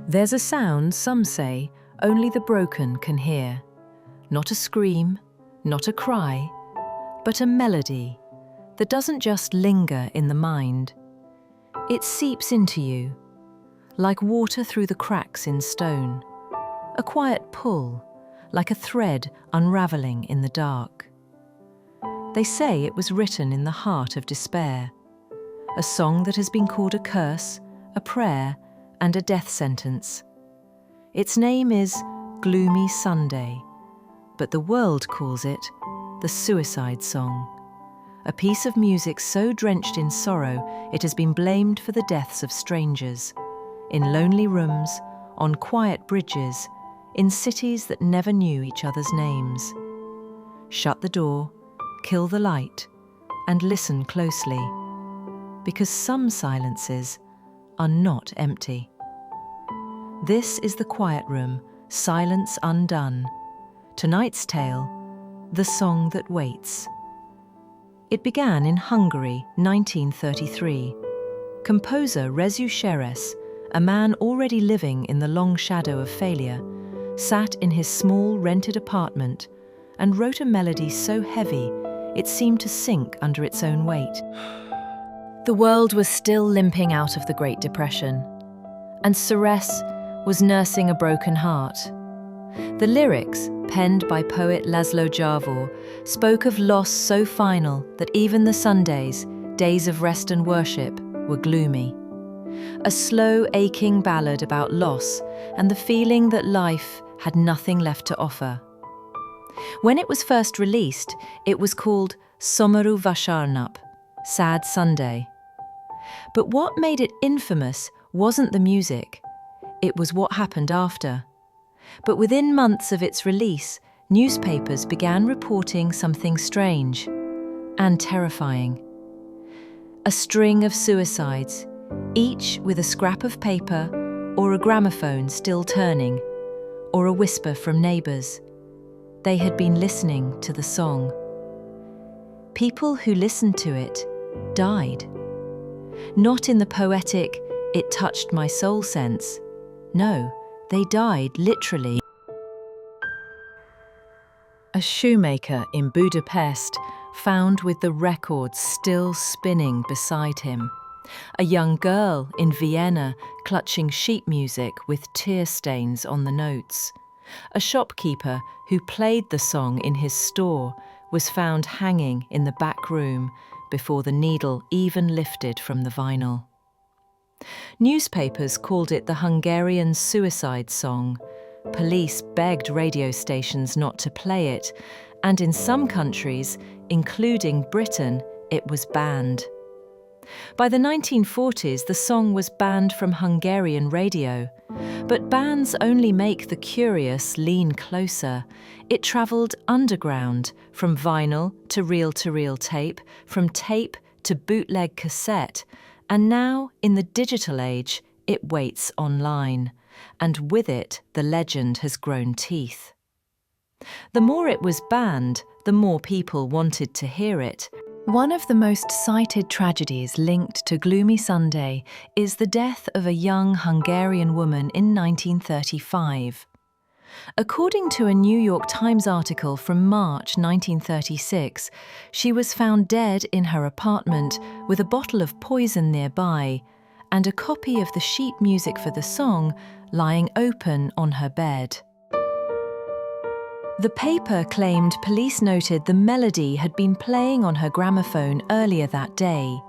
There's a sound, some say, only the broken can hear. Not a scream, not a cry, but a melody that doesn't just linger in the mind. It seeps into you, like water through the cracks in stone. A quiet pull, like a thread unraveling in the dark. They say it was written in the heart of despair. A song that has been called a curse, a prayer, and a death sentence. Its name is Gloomy Sunday, but the world calls it the suicide song. A piece of music so drenched in sorrow it has been blamed for the deaths of strangers, in lonely rooms, on quiet bridges, in cities that never knew each other's names. Shut the door, kill the light, and listen closely, because some silences are not empty. This is The Quiet Room, Silence Undone. Tonight's tale, The Song That Waits. It began in Hungary, 1933. Composer Rezu Sheres, a man already living in the long shadow of failure, sat in his small rented apartment and wrote a melody so heavy it seemed to sink under its own weight. The world was still limping out of the Great Depression, and Sheres was nursing a broken heart. The lyrics, penned by poet Laszlo Javor, spoke of loss so final that even the Sundays, days of rest and worship, were gloomy. A slow, aching ballad about loss and the feeling that life had nothing left to offer. When it was first released, it was called Szomorú Vasárnap, Sad Sunday. But what made it infamous wasn't the music, it was what happened after. But within months of its release, newspapers began reporting something strange and terrifying. A string of suicides, each with a scrap of paper or a gramophone still turning, or a whisper from neighbours. They had been listening to the song. People who listened to it died. Not in the poetic, it touched my soul sense. No, they died literally. A shoemaker in Budapest found with the record still spinning beside him. A young girl in Vienna clutching sheet music with tear stains on the notes. A shopkeeper who played the song in his store was found hanging in the back room before the needle even lifted from the vinyl. Newspapers called it the Hungarian suicide song. Police begged radio stations not to play it, and in some countries, including Britain, it was banned. By the 1940s, the song was banned from Hungarian radio. But bans only make the curious lean closer. It travelled underground, from vinyl to reel-to-reel tape, from tape to bootleg cassette, and now, in the digital age, it waits online, and with it, the legend has grown teeth. The more it was banned, the more people wanted to hear it. One of the most cited tragedies linked to Gloomy Sunday is the death of a young Hungarian woman in 1935. According to a New York Times article from March 1936, she was found dead in her apartment with a bottle of poison nearby and a copy of the sheet music for the song lying open on her bed. The paper claimed police noted the melody had been playing on her gramophone earlier that day.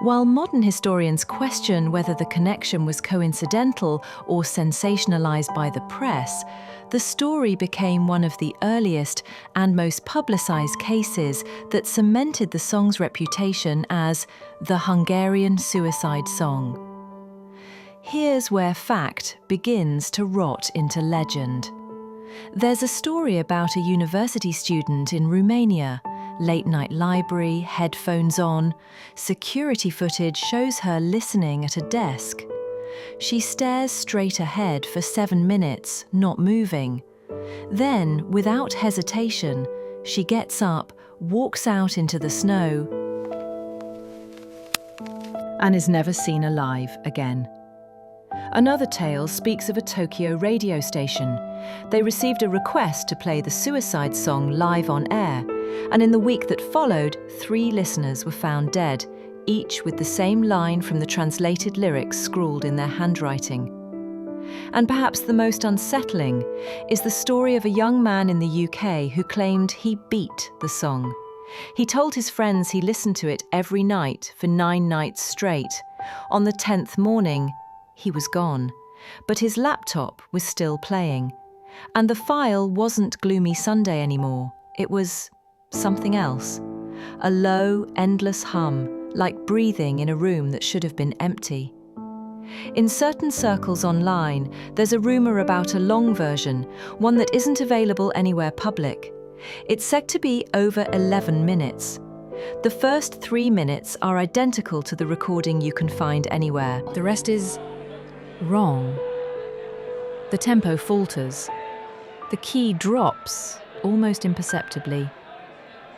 While modern historians question whether the connection was coincidental or sensationalized by the press, the story became one of the earliest and most publicized cases that cemented the song's reputation as the Hungarian suicide song. Here's where fact begins to rot into legend. There's a story about a university student in Romania. Late-night library, headphones on. Security footage shows her listening at a desk. She stares straight ahead for 7 minutes, not moving. Then, without hesitation, she gets up, walks out into the snow, and is never seen alive again. Another tale speaks of a Tokyo radio station. They received a request to play the Suicide song live on air, and in the week that followed, 3 listeners were found dead, each with the same line from the translated lyrics scrawled in their handwriting. And perhaps the most unsettling is the story of a young man in the UK who claimed he beat the song. He told his friends he listened to it every night for 9 nights straight. On the 10th morning, he was gone, but his laptop was still playing. And the file wasn't Gloomy Sunday anymore. It was something else. A low, endless hum, like breathing in a room that should have been empty. In certain circles online, there's a rumour about a long version, one that isn't available anywhere public. It's said to be over 11 minutes. The first 3 minutes are identical to the recording you can find anywhere. The rest is wrong. The tempo falters. The key drops, almost imperceptibly,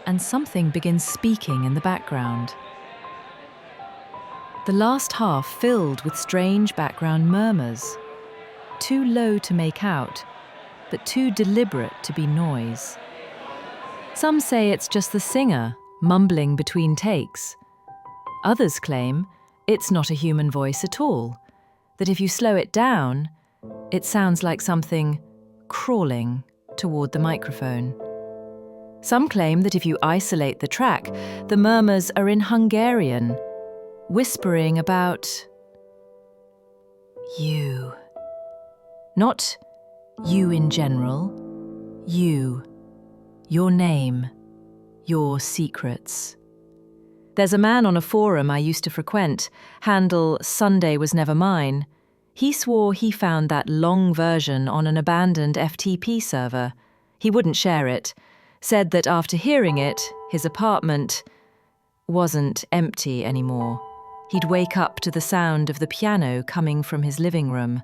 and something begins speaking in the background. The last half filled with strange background murmurs, too low to make out, but too deliberate to be noise. Some say it's just the singer mumbling between takes. Others claim it's not a human voice at all, that if you slow it down, it sounds like something crawling toward the microphone. Some claim that if you isolate the track, the murmurs are in Hungarian, whispering about you. Not you in general, you, your name, your secrets. There's a man on a forum I used to frequent, handle Sunday Was Never Mine. He swore he found that long version on an abandoned FTP server. He wouldn't share it, said that after hearing it, his apartment wasn't empty anymore. He'd wake up to the sound of the piano coming from his living room.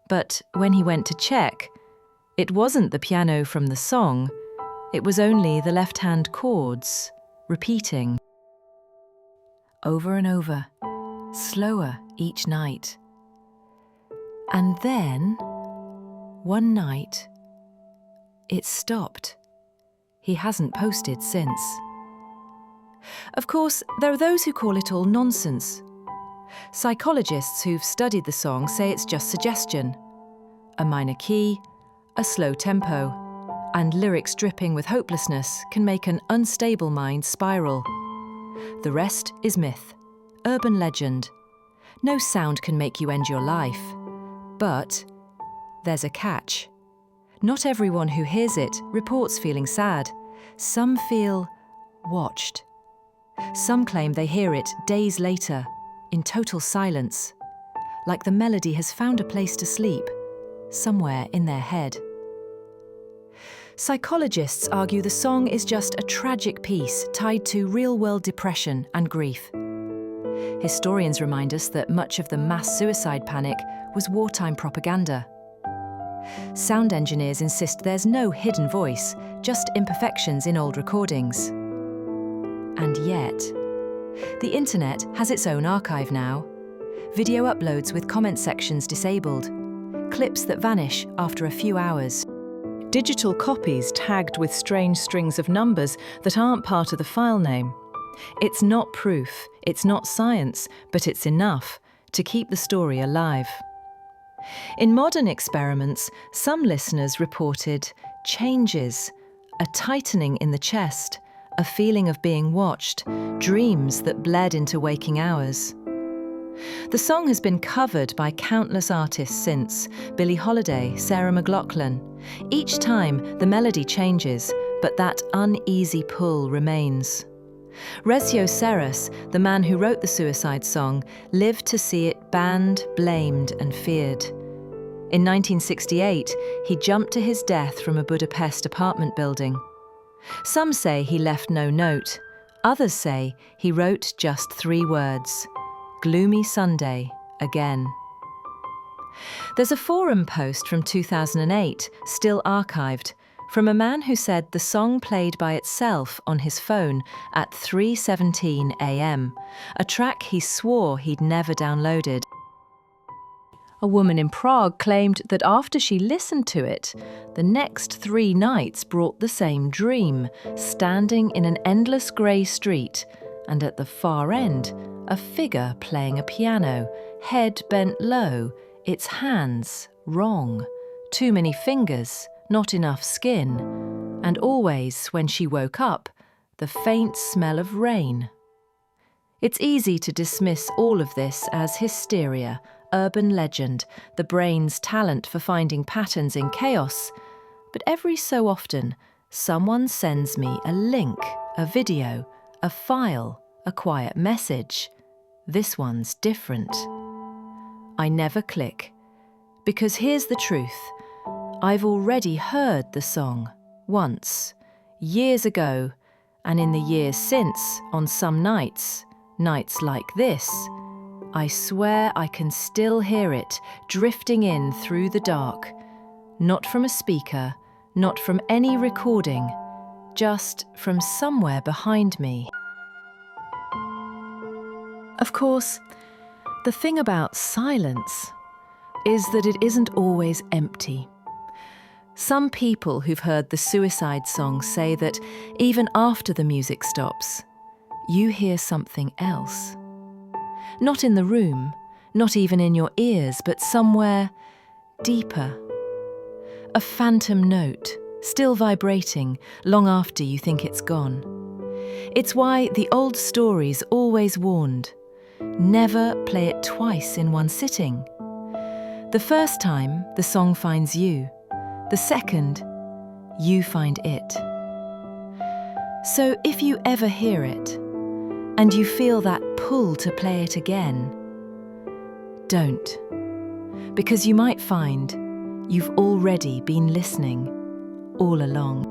But when he went to check, it wasn't the piano from the song, it was only the left-hand chords, repeating. Over and over, slower each night. And then, one night, it stopped. He hasn't posted since. Of course, there are those who call it all nonsense. Psychologists who've studied the song say it's just suggestion. A minor key, a slow tempo, and lyrics dripping with hopelessness can make an unstable mind spiral. The rest is myth, urban legend. No sound can make you end your life. But there's a catch. Not everyone who hears it reports feeling sad. Some feel watched. Some claim they hear it days later, in total silence, like the melody has found a place to sleep, somewhere in their head. Psychologists argue the song is just a tragic piece tied to real-world depression and grief. Historians remind us that much of the mass suicide panic was wartime propaganda. Sound engineers insist there's no hidden voice, just imperfections in old recordings. And yet, the internet has its own archive now. Video uploads with comment sections disabled, clips that vanish after a few hours. Digital copies tagged with strange strings of numbers that aren't part of the file name. It's not proof, it's not science, but it's enough to keep the story alive. In modern experiments, some listeners reported changes, a tightening in the chest, a feeling of being watched, dreams that bled into waking hours. The song has been covered by countless artists since: Billie Holiday, Sarah McLachlan. Each time, the melody changes, but that uneasy pull remains. Rezio Serras, the man who wrote the suicide song, lived to see it banned, blamed, and feared. In 1968, he jumped to his death from a Budapest apartment building. Some say he left no note. Others say he wrote just 3 words: Gloomy Sunday, again. There's a forum post from 2008, still archived, from a man who said the song played by itself on his phone at 3:17 a.m, a track he swore he'd never downloaded. A woman in Prague claimed that after she listened to it, the next 3 nights brought the same dream, standing in an endless grey street, and at the far end, a figure playing a piano, head bent low, its hands wrong, too many fingers, not enough skin, and always, when she woke up, the faint smell of rain. It's easy to dismiss all of this as hysteria, urban legend, the brain's talent for finding patterns in chaos. But every so often, someone sends me a link, a video, a file, a quiet message. This one's different. I never click, because here's the truth. I've already heard the song once, years ago, and in the years since, on some nights like this, I swear I can still hear it drifting in through the dark, not from a speaker, not from any recording, just from somewhere behind me. Of course, the thing about silence is that it isn't always empty. Some people who've heard the suicide song say that even after the music stops, you hear something else. Not in the room, not even in your ears, but somewhere deeper. A phantom note, still vibrating long after you think it's gone. It's why the old stories always warned, never play it twice in one sitting. The first time, the song finds you. The second, you find it. So if you ever hear it, and you feel that pull to play it again, don't. Because you might find you've already been listening all along.